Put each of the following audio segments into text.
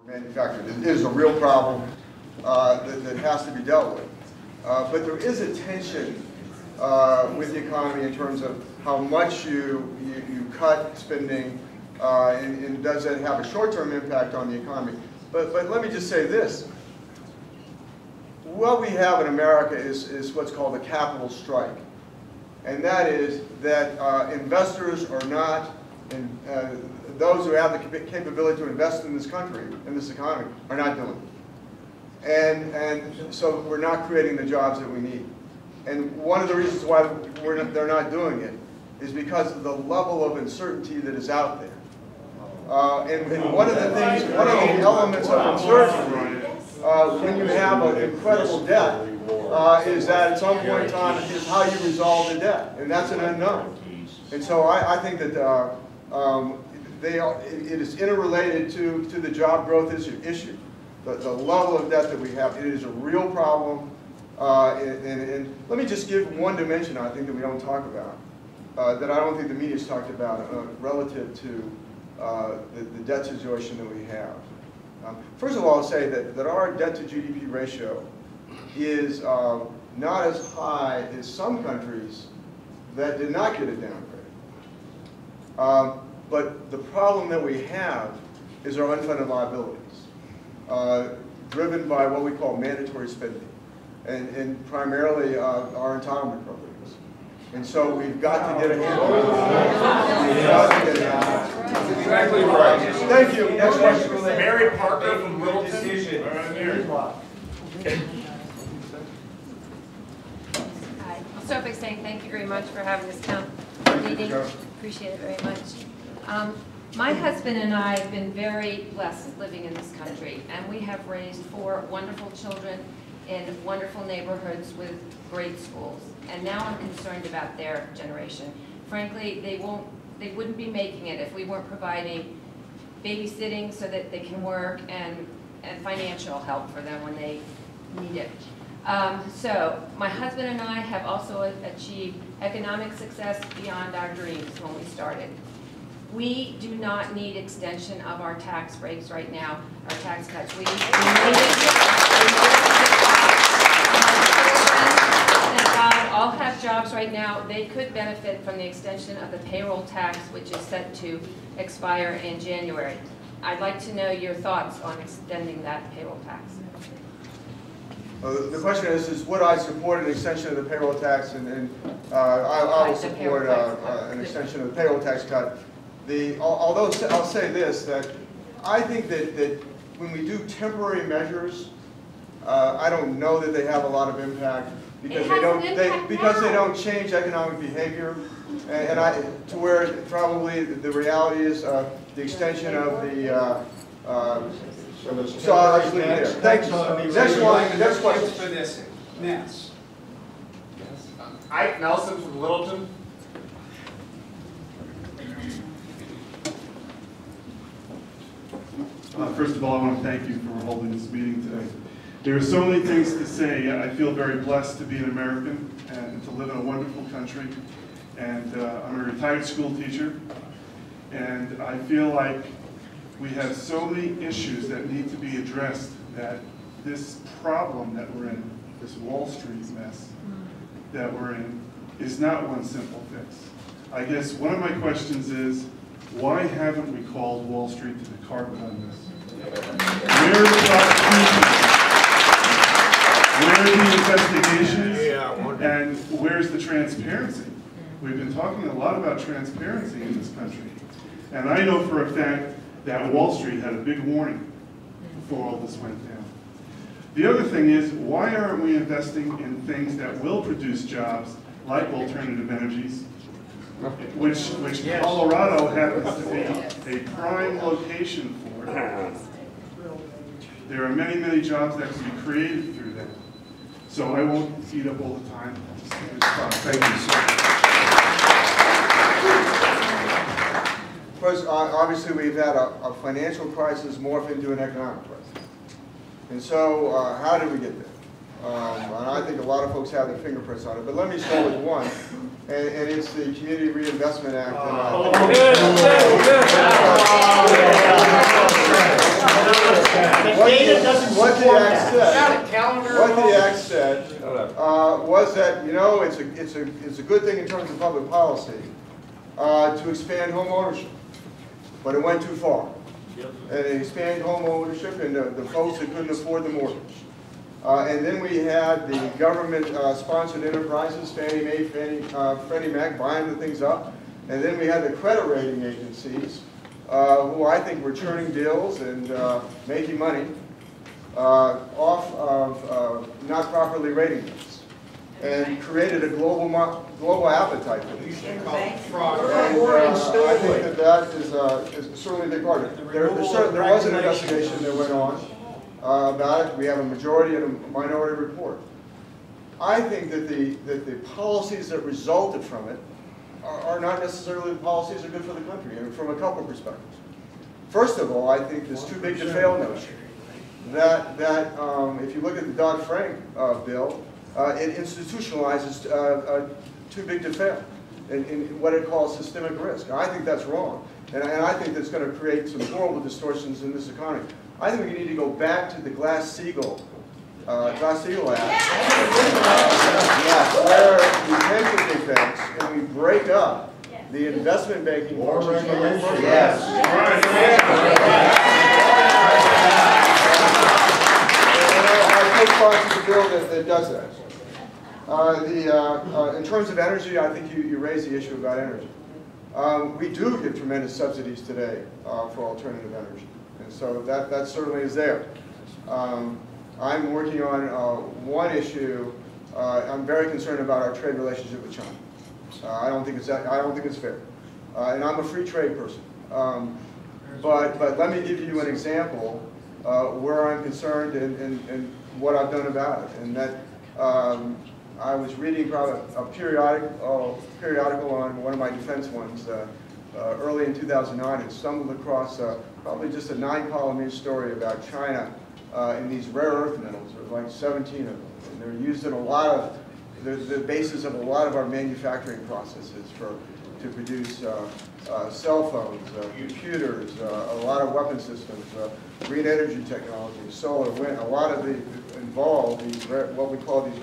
Manufactured. It is a real problem that has to be dealt with. But there is a tension with the economy in terms of how much you cut spending, and does that have a short-term impact on the economy. But let me just say this. What we have in America is what's called a capital strike. And that is that investors are not, those who have the capability to invest in this country, in this economy, are not doing it. And so we're not creating the jobs that we need. And one of the reasons why they're not doing it is because of the level of uncertainty that is out there. And one of the things, one of the elements of uncertainty, when you have an incredible debt, is that at some point in time is how you resolve the debt, and that's an unknown. And so I think that it is interrelated to the job growth issue. The level of debt that we have, it is a real problem. And let me just give one dimension I think that we don't talk about, that I don't think the media's talked about relative to the debt situation that we have. First of all, I'll say that our debt to GDP ratio is not as high as some countries that did not get a downgrade. But the problem that we have is our unfunded liabilities, driven by what we call mandatory spending, and primarily our entitlement programs. And so we've got to get a handle on it. That's exactly right. Thank you. Next question. Mary Parker from Littleton. Hi. I'll start by saying thank you very much for having this town meeting. Appreciate it very much. My husband and I have been very blessed living in this country, and we have raised 4 wonderful children in wonderful neighborhoods with great schools. And now I'm concerned about their generation. Frankly, they wouldn't be making it if we weren't providing babysitting so that they can work and financial help for them when they need it. So my husband and I have also achieved economic success beyond our dreams when we started. We do not need extension of our tax breaks right now, our tax cuts. We need it. All have jobs right now. They could benefit from the extension of the payroll tax, which is set to expire in January. I'd like to know your thoughts on extending that payroll tax. The question is would I support an extension of the payroll tax, and I will support an extension of the payroll tax cut. Although I'll say this, that I think that when we do temporary measures, I don't know that they have a lot of impact because they don't change economic behavior, and to where probably the reality is the extension of the. So I'll just leave it there. Thank you. Next one. Next question. Next. Ike Nelson from Littleton. First of all, I want to thank you for holding this meeting today. There are so many things to say. I feel very blessed to be an American and to live in a wonderful country. And I'm a retired school teacher. And I feel like we have so many issues that need to be addressed that this problem that we're in, this Wall Street mess that we're in, is not one simple fix. I guess one of my questions is, why haven't we called Wall Street to the carpet on this? Where are the prosecutions? Where are the investigations? And where's the transparency? We've been talking a lot about transparency in this country. And I know for a fact that Wall Street had a big warning before all this went down. The other thing is, why aren't we investing in things that will produce jobs, like alternative energies, which Colorado happens to be a prime location for? There are many, many jobs that can be created through that. So I won't eat up all the time. Thank you, sir. First, obviously we've had a financial crisis morph into an economic crisis. And so how did we get there? And I think a lot of folks have their fingerprints on it, but let me start with one, and it's the Community Reinvestment Act. data doesn't what the support act that. said, what the act said was that, you know, it's a good thing in terms of public policy to expand home ownership, but it went too far. And it expanded home ownership and the folks that couldn't afford the mortgage. And then we had the government-sponsored enterprises, Fannie Mae, Freddie Mac, buying the things up. And then we had the credit rating agencies, who I think were churning deals and making money off of not properly rating things, and created a global appetite for these things. And I think that is certainly a big part of it. There was an investigation that went on about it. We have a majority and a minority report. I think that the policies that resulted from it are not necessarily the policies that are good for the country, and from a couple perspectives. First of all, I think this too big to fail notion, that if you look at the Dodd-Frank bill, it institutionalizes too big to fail in what it calls systemic risk. I think that's wrong, and I think that's going to create some horrible distortions in this economy. I think we need to go back to the Glass-Steagall Act, where we take the big banks and we break up the investment banking functions. Yes. I co-sponsored the bill that does that. In terms of energy, I think you raised the issue about energy. We do give tremendous subsidies today for alternative energy, and so that certainly is there. I'm working on one issue. I'm very concerned about our trade relationship with China. I don't think it's fair, and I'm a free trade person. But let me give you an example where I'm concerned and what I've done about it. And that I was reading probably a periodical on one of my defense ones early in 2009, and stumbled across probably just a 9-column news story about China in these rare earth metals. There's like 17 of them, and they're used in a lot of the basis of a lot of our manufacturing processes to produce cell phones, computers, a lot of weapon systems, green energy technology, solar, wind. A lot of involve these what we call these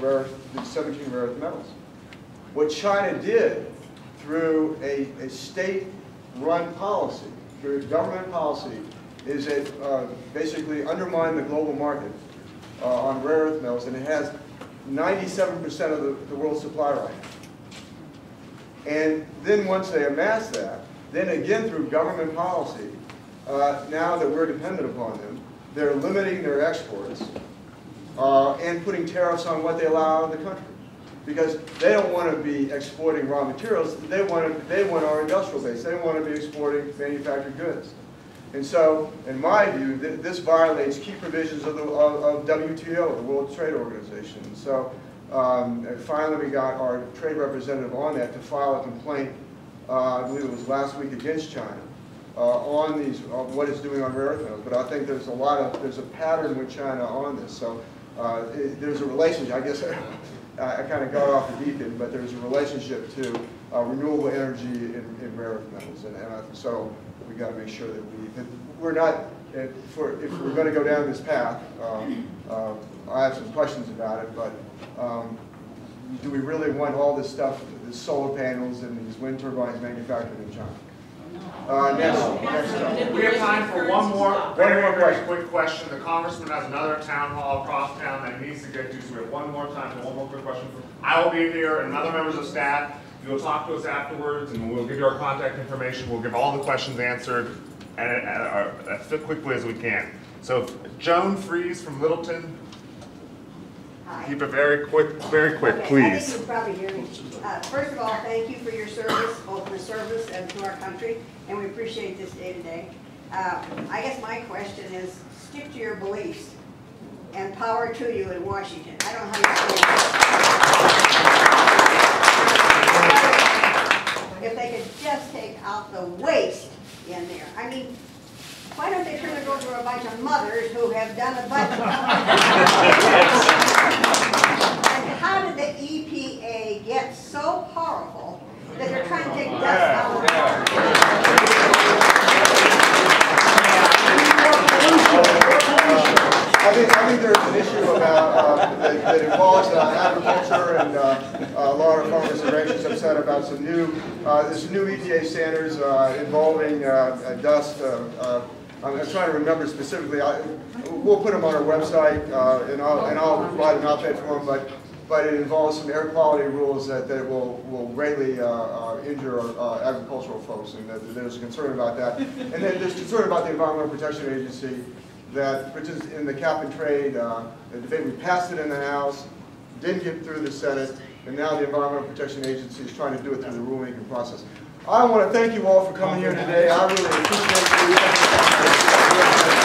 17 rare earth metals. What China did through a state-run policy, through government policy, is it basically undermined the global market on rare earth metals, and it has 97% of the world's supply right now. And then once they amass that, then again through government policy, now that we're dependent upon them, they're limiting their exports and putting tariffs on what they allow in the country. Because they don't want to be exporting raw materials, they want our industrial base, they want to be exporting manufactured goods. And so, in my view, this violates key provisions of WTO, the World Trade Organization. And so, finally we got our trade representative on that to file a complaint, I believe it was last week, against China on what it's doing on rare earth metals. But I think there's a pattern with China on this. So there's a relationship. I guess I kind of got off the deep end, but there's a relationship to renewable energy in rare earth metals, and so we got to make sure that we're not. If we're going to go down this path, I have some questions about it, but do we really want all this stuff, the solar panels and these wind turbines manufactured in China? Next. We have time for one more very quick question. The Congressman has another town hall across town that he needs to get to, so we have one more time for one more quick question. I will be here and other members of staff. You'll talk to us afterwards, and we'll give you our contact information. We'll give all the questions answered as quickly as we can. So, Joan Fries from Littleton. Hi. Keep it very quick, please. I think you probably hear me. First of all, thank you for your service, both in the service and to our country, and we appreciate this day today. I guess my question is, stick to your beliefs, and power to you in Washington. I don't know how you feel. If they could just take out the waste in there. I mean, why don't they turn it over to a bunch of mothers who have done a bunch of And how did the EPA get so powerful that they're trying to take dust out of the water? about some new, there's some new EPA standards involving dust. I'm trying to remember specifically. We'll put them on our website, and I'll provide an op-ed for them. But it involves some air quality rules that will greatly injure our agricultural folks, and there's a concern about that. And then there's concern about the Environmental Protection Agency, which is in the cap and trade debate. We passed it in the House, didn't get through the Senate, and now the Environmental Protection Agency is trying to do it through the rulemaking process. I want to thank you all for coming here today. I really appreciate you.